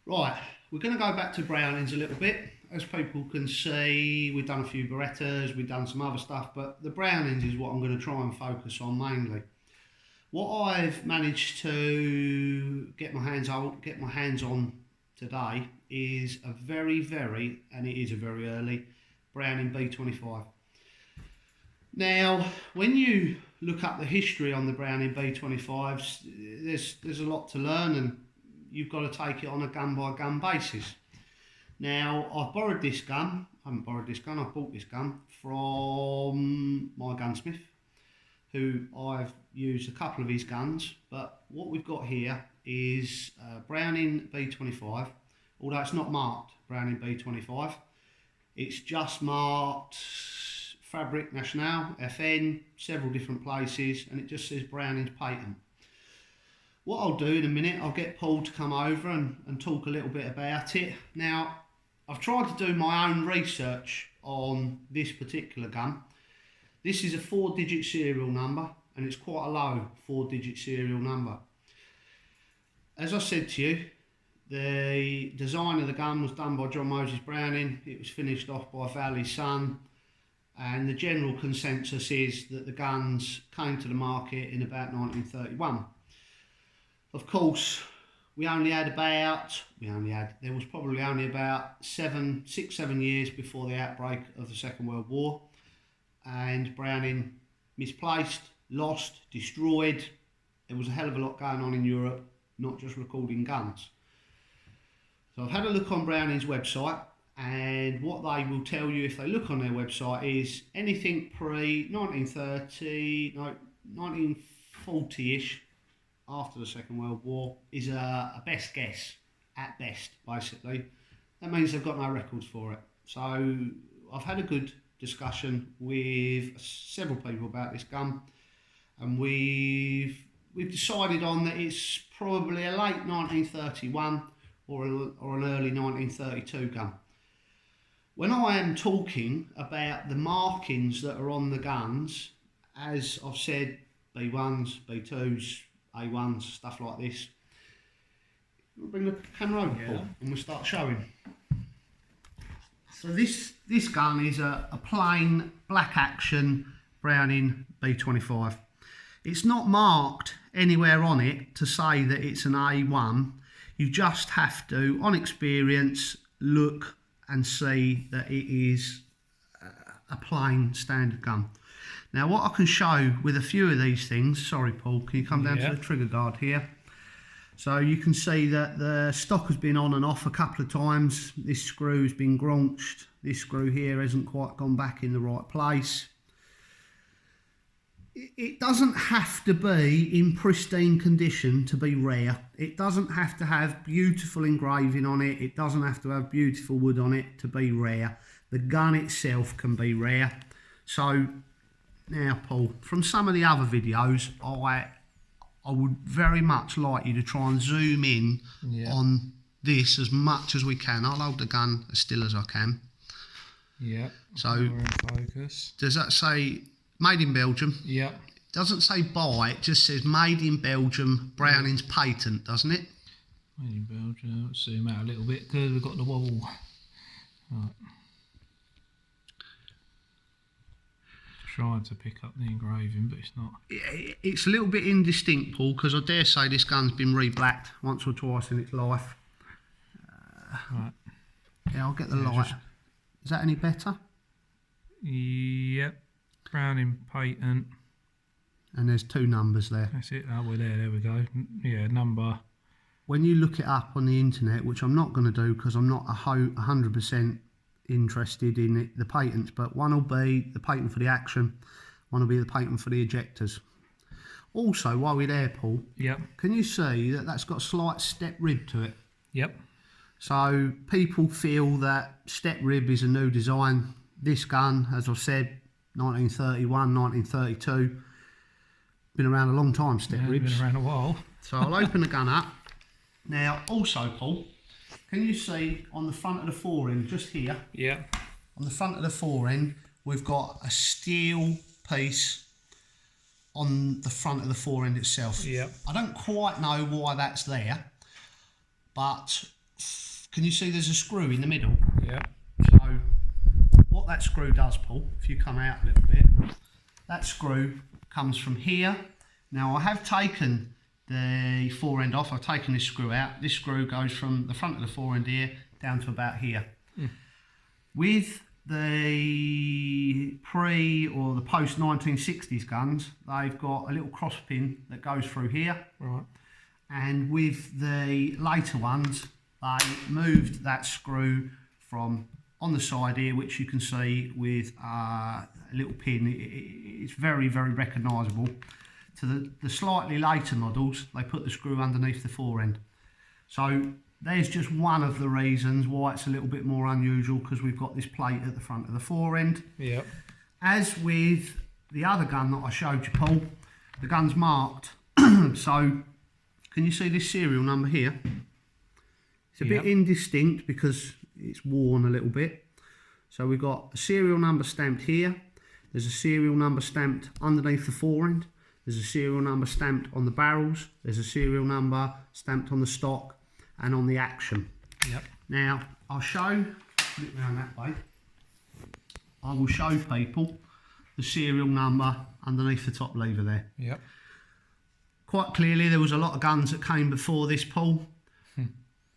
Right, we're going to go back to Brownings a little bit. As people can see, we've done a few Berettas, we've done some other stuff, but the Brownings is what I'm going to try and focus on mainly. What I've managed to get my hands on today is a very early Browning B25. Now, when you look up the history on the Browning B25s, there's a lot to learn, and you've got to take it on a gun by gun basis. Now, I've borrowed this gun. I haven't borrowed this gun. I've bought this gun from my gunsmith, who I've used a couple of his guns. But what we've got here is Browning B25, although it's not marked Browning B25. It's just marked Fabric National, FN, several different places, and it just says Browning's patent. What I'll do in a minute, I'll get Paul to come over and talk a little bit about it. Now, I've tried to do my own research on this particular gun. This is a 4-digit serial number, and it's quite a low 4-digit serial number. As I said to you, the design of the gun was done by John Moses Browning. It was finished off by Val, his son, and the general consensus is that the guns came to the market in about 1931. Of course, there was probably only about 6-7 years before the outbreak of the Second World War, and Browning misplaced, lost, destroyed. There was a hell of a lot going on in Europe, not just recording guns. So I've had a look on Browning's website, and what they will tell you if they look on their website is anything pre-1930, 1940-ish, after the Second World War, is a best guess, at best, basically. That means they've got no records for it. So I've had a good discussion with several people about this gun, and we've decided on that it's probably a late 1931 or an early 1932 gun. When I am talking about the markings that are on the guns, as I've said, B1s, B2s, A1s, stuff like this. We'll bring the camera over, Paul, and we'll start showing. So this gun is a plain black action Browning B25. It's not marked anywhere on it to say that it's an A1. You just have to, on experience, look and see that it is a plain standard gun. Now, what I can show with a few of these things, sorry Paul, can you come down to the trigger guard here? So you can see that the stock has been on and off a couple of times. This screw's been graunched. This screw here hasn't quite gone back in the right place. It doesn't have to be in pristine condition to be rare. It doesn't have to have beautiful engraving on it. It doesn't have to have beautiful wood on it to be rare. The gun itself can be rare. So now, Paul, from some of the other videos, I would very much like you to try and zoom in on this as much as we can. I'll hold the gun as still as I can. Yeah. So, focus. Does that say made in Belgium? Yeah. It doesn't say by, it just says made in Belgium, Browning's patent, doesn't it? Made in Belgium. Let's zoom out a little bit because we've got the wobble. Right. Trying to pick up the engraving, but it's not. It's a little bit indistinct, Paul, because I dare say this gun's been re-blacked once or twice in its life. Right. Yeah, I'll get the light. Is that any better? Yep. Browning patent. And there's 2 numbers there. That's it. Oh, we're there. There we go. Yeah, number. When you look it up on the internet, which I'm not going to do because I'm not 100% interested in the patents, but one will be the patent for the action, one will be the patent for the ejectors. Also, while we're there, Paul, can you see that that's got a slight step rib to it? Yep. So people feel that step rib is a new design. This gun, as I've said, 1931, 1932, been around a long time, step ribs. Been around a while. So I'll open the gun up. Now, also, Paul, can you see on the front of the forend, just here? Yeah. On the front of the forend, we've got a steel piece on the front of the forend itself. Yeah. I don't quite know why that's there, but can you see there's a screw in the middle? Yeah. So what that screw does, Paul, if you come out a little bit, that screw comes from here. Now I have taken the fore end off, I've taken this screw out. This screw goes from the front of the fore end here down to about here. With the pre or the post 1960s guns, they've got a little cross pin that goes through here. Right. And with the later ones, they moved that screw from on the side here, which you can see with a little pin. It's very, very recognisable. To the slightly later models, they put the screw underneath the fore end. So there's just one of the reasons why it's a little bit more unusual, because we've got this plate at the front of the fore end. Yep. As with the other gun that I showed you, Paul, the gun's marked. So can you see this serial number here? It's a bit indistinct because it's worn a little bit. So we've got a serial number stamped here. There's a serial number stamped underneath the fore end. There's a serial number stamped on the barrels. There's a serial number stamped on the stock and on the action. Yep. Now, I'll show, flip around that way. I will show people the serial number underneath the top lever there. Yep. Quite clearly, there was a lot of guns that came before this, Paul.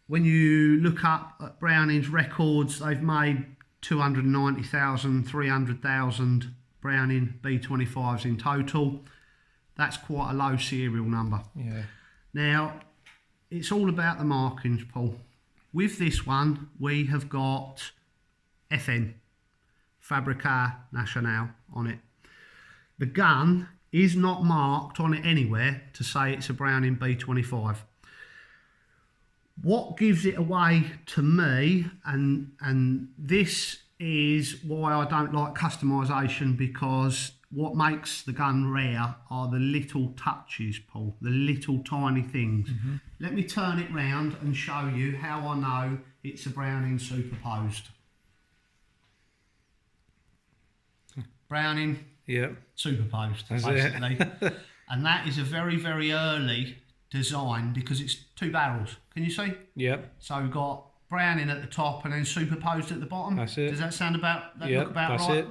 When you look up at Browning's records, they've made 290,000, 300,000 Browning B25s in total. That's quite a low serial number. Yeah. Now, it's all about the markings, Paul. With this one, we have got FN, Fabrica Nacional, on it. The gun is not marked on it anywhere to say it's a Browning B25. What gives it away to me, and this is why I don't like customisation, because what makes the gun rare are the little touches, Paul, the little tiny things. Let me turn it round and show you how I know it's a Browning superposed. Browning superposed, That's basically. And that is a very, very early design because it's two barrels. Can you see? Yep. So we've got Browning at the top and then superposed at the bottom. That's it. Does that sound about, that Yep, look about that's right? it.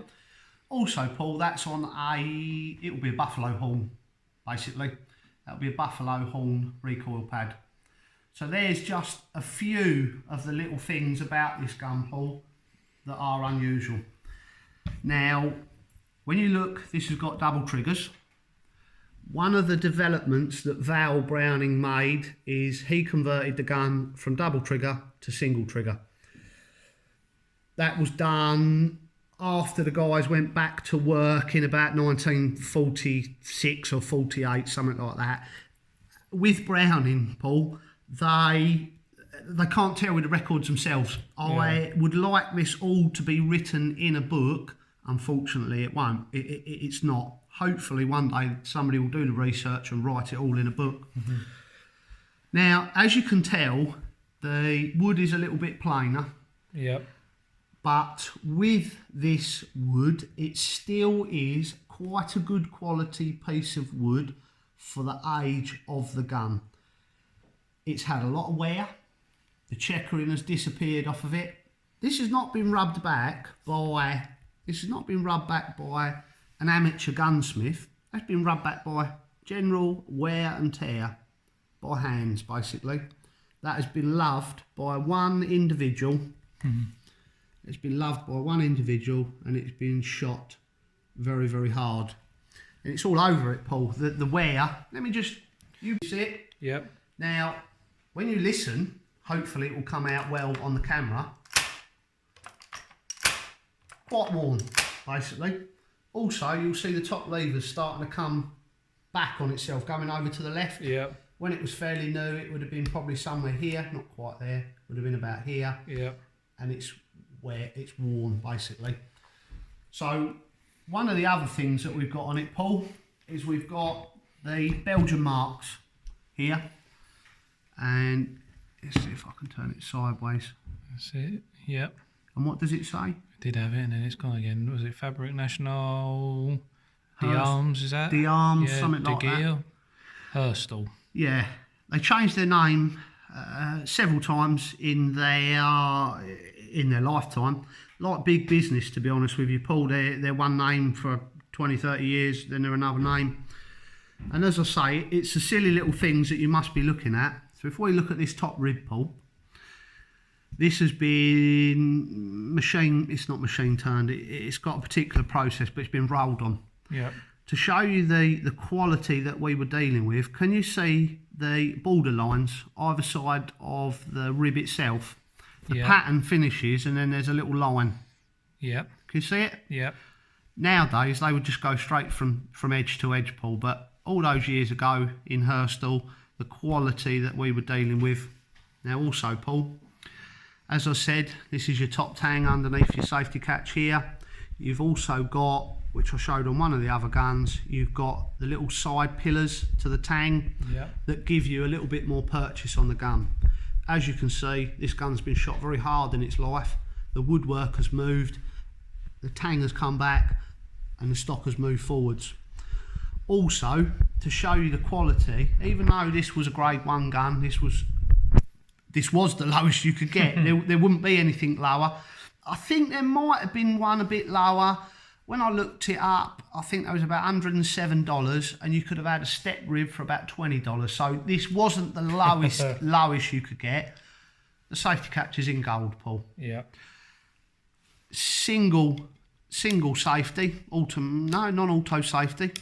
Also, Paul, that's on it'll be a buffalo horn, basically. That'll be a buffalo horn recoil pad. So there's just a few of the little things about this gun, Paul, that are unusual. Now, when you look, this has got double triggers. One of the developments that Val Browning made is he converted the gun from double trigger to single trigger. That was done after the guys went back to work in about 1946 or 48, something like that. With Browning, Paul, they can't tell with the records themselves. I would like this all to be written in a book. Unfortunately, it won't. It's not. Hopefully one day somebody will do the research and write it all in a book. Now, as you can tell, the wood is a little bit plainer. Yep. But with this wood, it still is quite a good quality piece of wood for the age of the gun. It's had a lot of wear. The checkering has disappeared off of it. This has not been rubbed back by an amateur gunsmith. That's been rubbed back by general wear and tear by hands, basically. That has been loved by one individual. It's been loved by one individual, and it's been shot very, very hard. And it's all over it, Paul. The wear. Let me just, you see it. Yep. Now, when you listen, hopefully it will come out well on the camera. Quite worn, basically. Also, you'll see the top levers starting to come back on itself, going over to the left. Yep. When it was fairly new, it would have been probably somewhere here, not quite there. Would have been about here. Yep. And it's where it's worn, basically. So one of the other things that we've got on it, Paul, is we've got the Belgium Marks here, and let's see if I can turn it sideways. That's it. Yep. And what does it say? Did have it, and then it's gone again. Was it Fabric National? D'Armes, is that? D'Armes, yeah, something like that. Herstal. Yeah, they changed their name several times in their lifetime. Like big business, to be honest with you, Paul. They're one name for 20, 30 years, then they're another name. And as I say, it's the silly little things that you must be looking at. So if we look at this top rib, Paul, this has been it's not machine turned, it's got a particular process, but it's been rolled on. Yeah. To show you the quality that we were dealing with, can you see the border lines either side of the rib itself? The pattern finishes and then there's a little line. Yeah. Can you see it? Yeah. Nowadays, they would just go straight from edge to edge, Paul, but all those years ago in Hurstal, the quality that we were dealing with. Now also, Paul, as I said, this is your top tang underneath your safety catch here. You've also got, which I showed on one of the other guns, you've got the little side pillars to the tang that give you a little bit more purchase on the gun. As you can see, this gun's been shot very hard in its life. The woodwork has moved, the tang has come back, and the stock has moved forwards. Also, to show you the quality, even though this was a grade 1 gun, this was the lowest you could get. there wouldn't be anything lower. I think there might have been one a bit lower. When I looked it up, I think that was about $107, and you could have had a step rib for about $20. So this wasn't the lowest you could get. The safety catch is in gold, Paul. Yeah. Single safety, non-auto safety.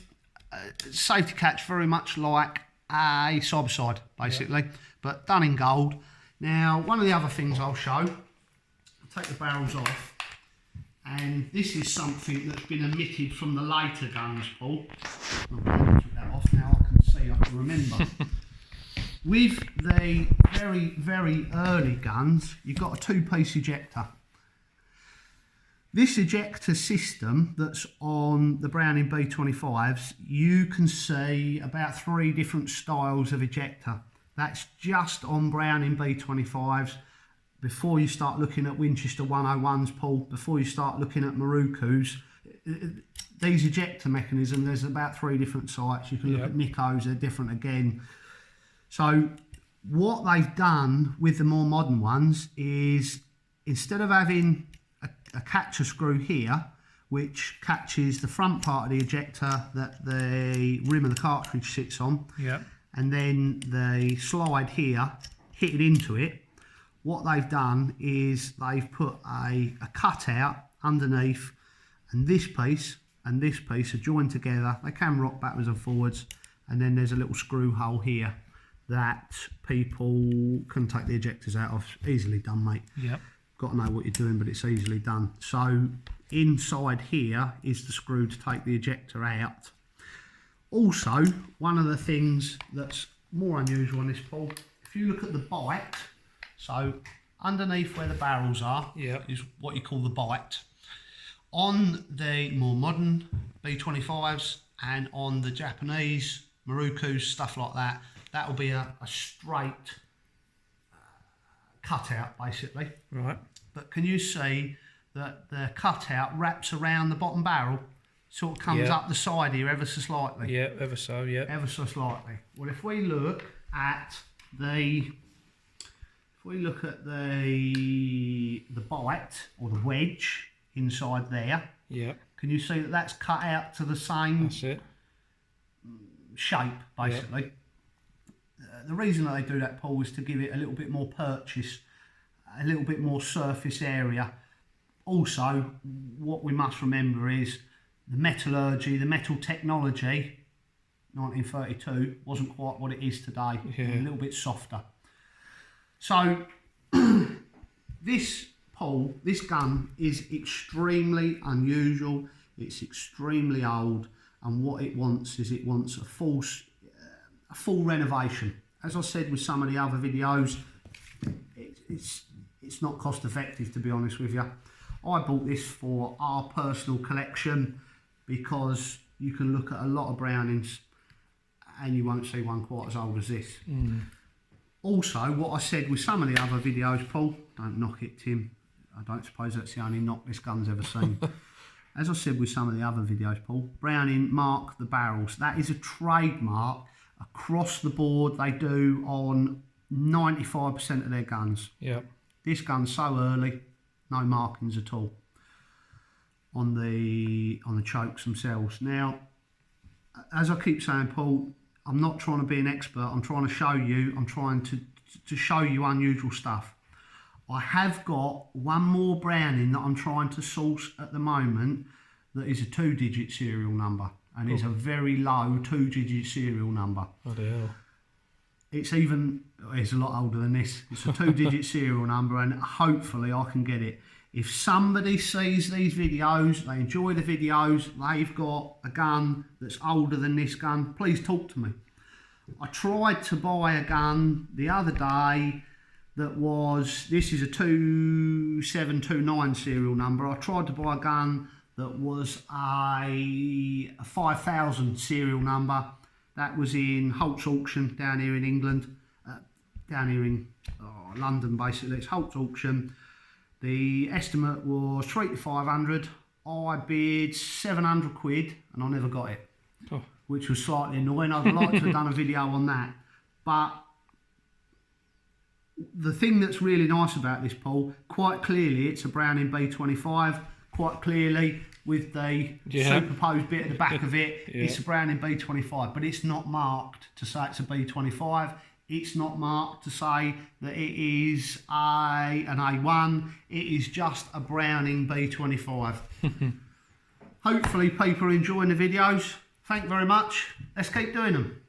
Safety catch very much like a side-by-side, basically, but done in gold. Now, one of the other things I'll show, I'll take the barrels off. And this is something that's been omitted from the later guns, Paul. I'll take that off now, I can remember. With the very, very early guns, you've got a 2-piece ejector. This ejector system that's on the Browning B25s, you can see about 3 different styles of ejector. That's just on Browning B25s. Before you start looking at Winchester 101s, Paul, before you start looking at Marukus, these ejector mechanisms, there's about 3 different sites. You can look at Nikos, they're different again. So what they've done with the more modern ones is, instead of having a catcher screw here, which catches the front part of the ejector that the rim of the cartridge sits on, and then the slide here, hit it into it, what they've done is they've put a cutout underneath, and this piece are joined together. They can rock backwards and forwards, and then there's a little screw hole here that people can take the ejectors out of. Easily done, mate. Yep. Got to know what you're doing, but it's easily done. So inside here is the screw to take the ejector out. Also, one of the things that's more unusual on this, Paul, if you look at the bite, so underneath where the barrels are is what you call the bite. On the more modern B25s and on the Japanese Marukus, stuff like that, that will be a straight cutout, basically. Right. But can you see that the cutout wraps around the bottom barrel, sort of comes up the side here ever so slightly? Yeah, ever so, ever so slightly. Well, if we look at the bite or the wedge inside there, can you see that that's cut out to the same shape, basically? The reason that they do that, Paul, is to give it a little bit more purchase, a little bit more surface area. Also, what we must remember is the metallurgy, the metal technology, 1932, wasn't quite what it is today. A little bit softer. So, this gun is extremely unusual, it's extremely old, and what it wants is it wants a full renovation. As I said with some of the other videos, it's not cost effective, to be honest with you. I bought this for our personal collection because you can look at a lot of Brownings and you won't see one quite as old as this. Also, what I said with some of the other videos, Paul, don't knock it, Tim. I don't suppose that's the only knock this gun's ever seen. As I said with some of the other videos, Paul, Browning mark the barrels. That is a trademark across the board. They do on 95% of their guns. Yeah. This gun's so early, no markings at all on the chokes themselves. Now, as I keep saying, Paul, I'm not trying to be an expert. I'm trying to show you. I'm trying to show you unusual stuff. I have got one more Browning that I'm trying to source at the moment that is a 2-digit serial number, and it's a very low 2-digit serial number. Oh, the hell. It's a lot older than this. It's a 2-digit serial number, and hopefully I can get it. If somebody sees these videos, they enjoy the videos, they've got a gun that's older than this gun, please talk to me. I tried to buy a gun the other day that was, this is a 2729 serial number. I tried to buy a gun that was a 5000 serial number. That was in Holt's auction down here in England, down here in London basically. It's Holt's auction. The estimate was 300 to 500. I bid 700 quid and I never got it, which was slightly annoying. I'd like to have done a video on that. But the thing that's really nice about this, Paul, quite clearly it's a Browning B25, quite clearly with the superposed bit at the back of it, it's a Browning B25, but it's not marked to say it's a B25. It's not marked to say that it is an A1. It is just a Browning B25. Hopefully people are enjoying the videos. Thank you very much. Let's keep doing them.